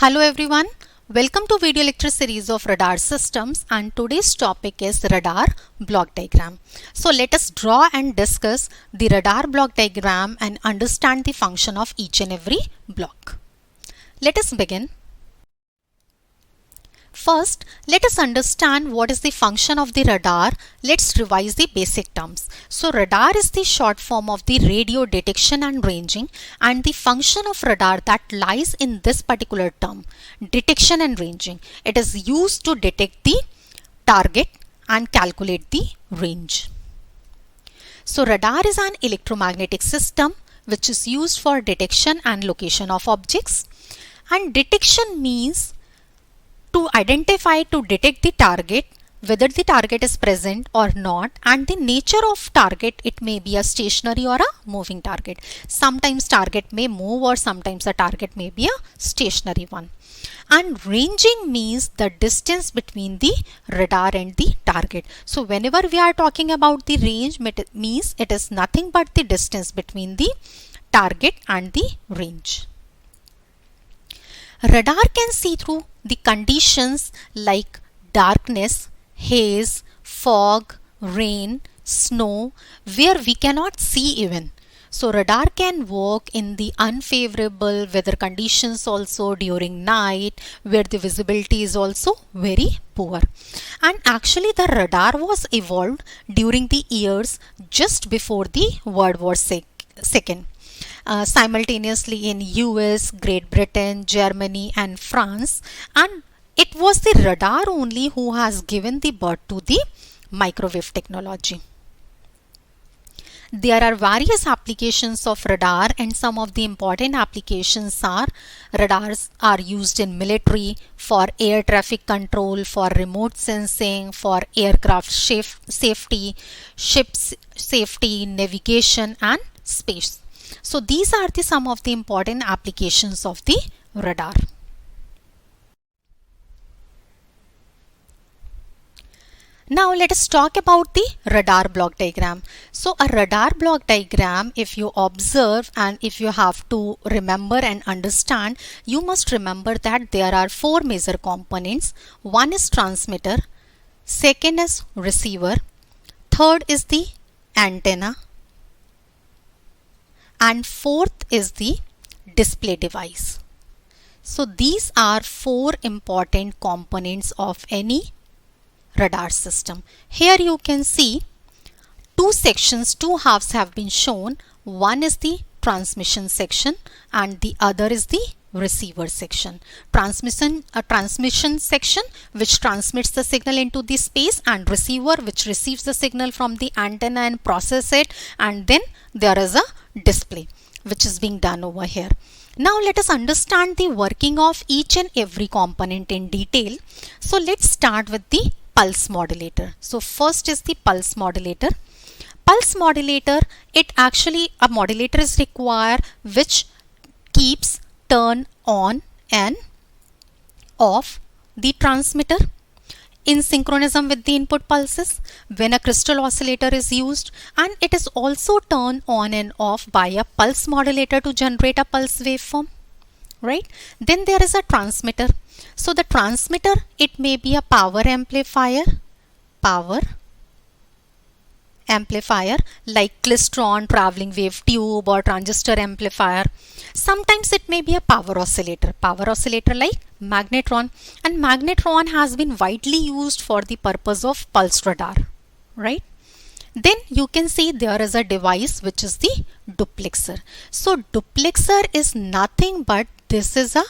Hello everyone, welcome to video lecture series of radar systems, and today's topic is radar block diagram. So let us draw and discuss the radar block diagram and understand the function of each and every block. Let us begin. First, let us understand what is the function of the radar. Let's revise the basic terms. So radar is the short form of the radio detection and ranging, and the function of radar that lies in this particular term, detection and ranging. It is used to detect the target and calculate the range. So radar is an electromagnetic system which is used for detection and location of objects, and detection means to identify, to detect the target, whether the target is present or not, and the nature of target. It may be a stationary or a moving target. Sometimes target may move or sometimes the target may be a stationary one. And ranging means the distance between the radar and the target. So whenever we are talking about the range, it means it is nothing but the distance between the target and the range. Radar can see through the conditions like darkness, haze, fog, rain, snow, where we cannot see even. So radar can work in the unfavorable weather conditions also during night, where the visibility is also very poor. And actually the radar was evolved during the years just before the World War II. Simultaneously in US, Great Britain, Germany and France, and it was the radar only who has given the birth to the microwave technology. There are various applications of radar, and some of the important applications are: radars are used in military, for air traffic control, for remote sensing, for aircraft safety, ships safety, navigation and space. So these are some of the important applications of the radar. Now let us talk about the radar block diagram. So a radar block diagram, if you observe and if you have to remember and understand, you must remember that there are four major components. One is transmitter, second is receiver, third is the antenna, and fourth is the display device. So these are four important components of any radar system. Here you can see two sections, two halves have been shown. One is the transmission section and the other is the receiver section. Transmission section which transmits the signal into the space, and receiver which receives the signal from the antenna and process it, and then there is a display which is being done over here. Now let us understand the working of each and every component in detail. So let's start with the pulse modulator. So first is the pulse modulator. Pulse modulator, a modulator is required which keeps turn on and off the transmitter in synchronism with the input pulses when a crystal oscillator is used, and it is also turned on and off by a pulse modulator to generate a pulse waveform, right? Then there is a transmitter. So the transmitter, it may be a power amplifier like klystron, traveling wave tube or transistor amplifier. Sometimes it may be a power oscillator like magnetron, and magnetron has been widely used for the purpose of pulse radar, right? Then you can see there is a device which is the duplexer. So duplexer is nothing but this is a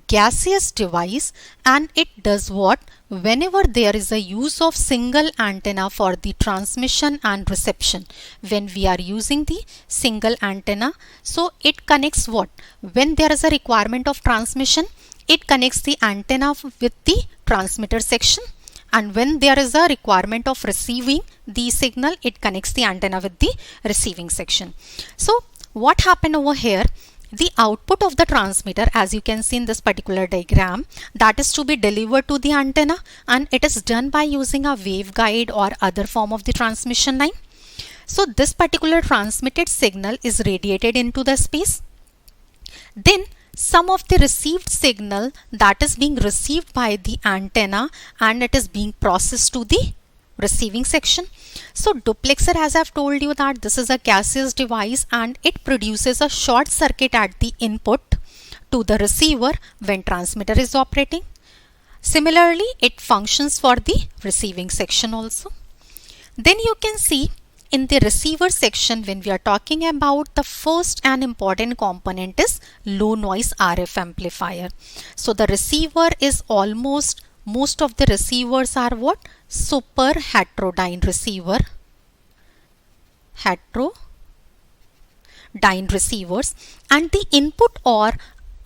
gaseous device, and it does what? Whenever there is a use of single antenna for the transmission and reception, when we are using the single antenna, so it connects what? When there is a requirement of transmission, it connects the antenna with the transmitter section, and when there is a requirement of receiving the signal, it connects the antenna with the receiving section. So what happened over here? The output of the transmitter, as you can see in this particular diagram, that is to be delivered to the antenna, and it is done by using a waveguide or other form of the transmission line. So this particular transmitted signal is radiated into the space. Then some of the received signal that is being received by the antenna and it is being processed to the receiving section. So duplexer, as I've told you, that this is a gaseous device and it produces a short circuit at the input to the receiver when transmitter is operating. Similarly, it functions for the receiving section also. Then you can see in the receiver section, when we are talking about, the first and important component is low noise RF amplifier. So the receiver is most of the receivers are what? Super heterodyne receiver. Heterodyne receivers, and the input or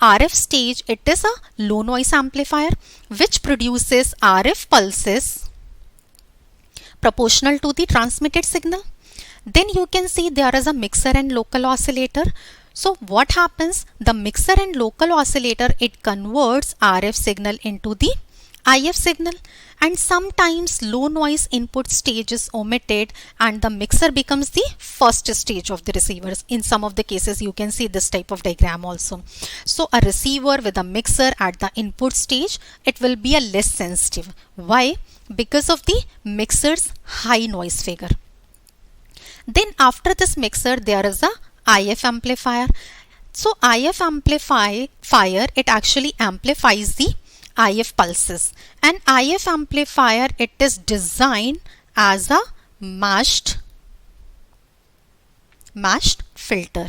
RF stage, it is a low noise amplifier which produces RF pulses proportional to the transmitted signal. Then you can see there is a mixer and local oscillator. So what happens? The mixer and local oscillator, it converts RF signal into the IF signal, and sometimes low noise input stage is omitted and the mixer becomes the first stage of the receivers. In some of the cases you can see this type of diagram also. So a receiver with a mixer at the input stage, it will be a less sensitive. Why? Because of the mixer's high noise figure. Then after this mixer there is a IF amplifier. So IF amplifier, it actually amplifies the IF pulses, and IF amplifier, it is designed as a matched filter.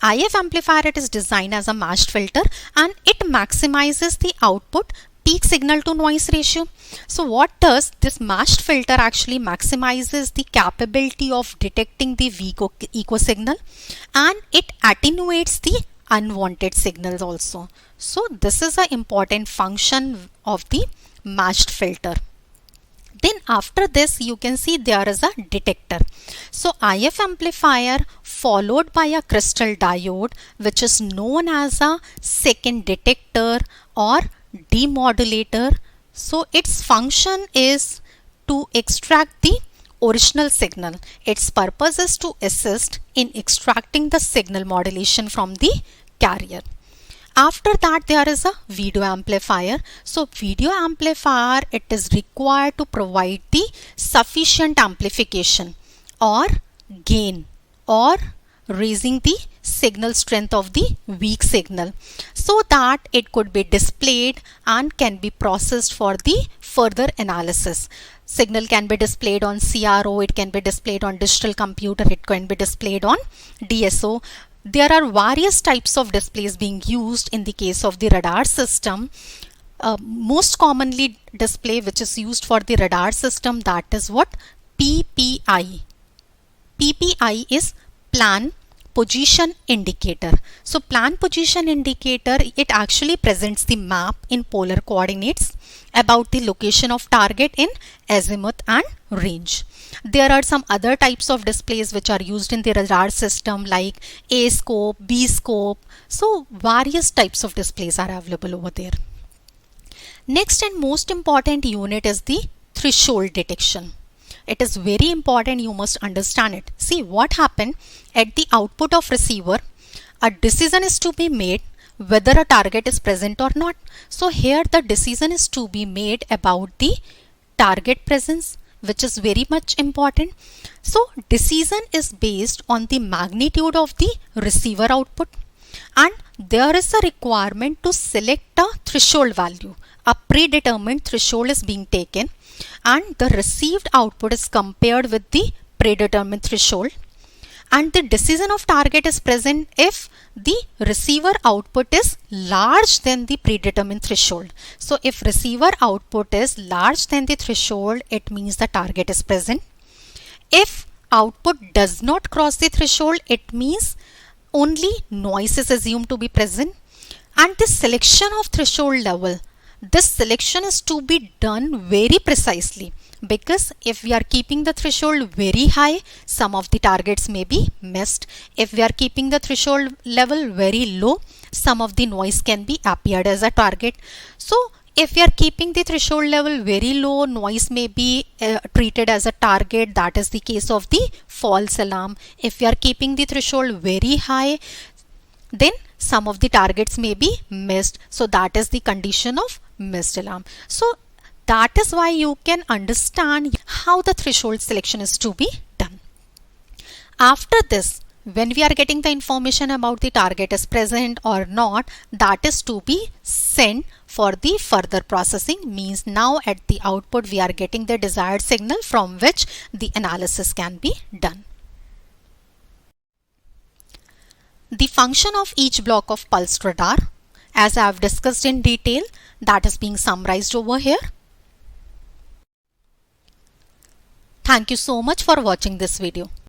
IF amplifier, it is designed as a matched filter and it maximizes the output peak signal to noise ratio. So what does this matched filter actually maximizes the capability of detecting the weak echo signal, and it attenuates the unwanted signals also. So this is an important function of the matched filter. Then after this you can see there is a detector. So IF amplifier followed by a crystal diode, which is known as a second detector or demodulator. So its function is to extract the original signal. Its purpose is to assist in extracting the signal modulation from the carrier. After that there is a video amplifier. So video amplifier, it is required to provide the sufficient amplification or gain or raising the signal strength of the weak signal so that it could be displayed and can be processed for the further analysis. Signal can be displayed on CRO, it can be displayed on digital computer, it can be displayed on DSO. There are various types of displays being used in the case of the radar system. Most commonly display which is used for the radar system, that is what? PPI. PPI is plan position indicator. So plan position indicator, it actually presents the map in polar coordinates about the location of target in azimuth and range. There are some other types of displays which are used in the radar system like A scope, B scope. So various types of displays are available over there. Next and most important unit is the threshold detection. It is very important, you must understand it. See what happened at the output of receiver, a decision is to be made whether a target is present or not. So here the decision is to be made about the target presence, which is very much important. So decision is based on the magnitude of the receiver output, and there is a requirement to select a threshold value. A predetermined threshold is being taken and the received output is compared with the predetermined threshold, and the decision of target is present if the receiver output is large than the predetermined threshold. So if receiver output is large than the threshold, it means the target is present. If output does not cross the threshold, it means only noise is assumed to be present. And the selection of threshold level, this selection is to be done very precisely, because if we are keeping the threshold very high, some of the targets may be missed. If we are keeping the threshold level very low, some of the noise can be appeared as a target. So if we are keeping the threshold level very low, noise may be treated as a target. That is the case of the false alarm. If we are keeping the threshold very high, then some of the targets may be missed. So that is the condition of missed alarm. So that is why you can understand how the threshold selection is to be done. After this, when we are getting the information about the target is present or not, that is to be sent for the further processing. Means now at the output we are getting the desired signal from which the analysis can be done. The function of each block of pulsed radar, as I have discussed in detail, that is being summarized over here. Thank you so much for watching this video.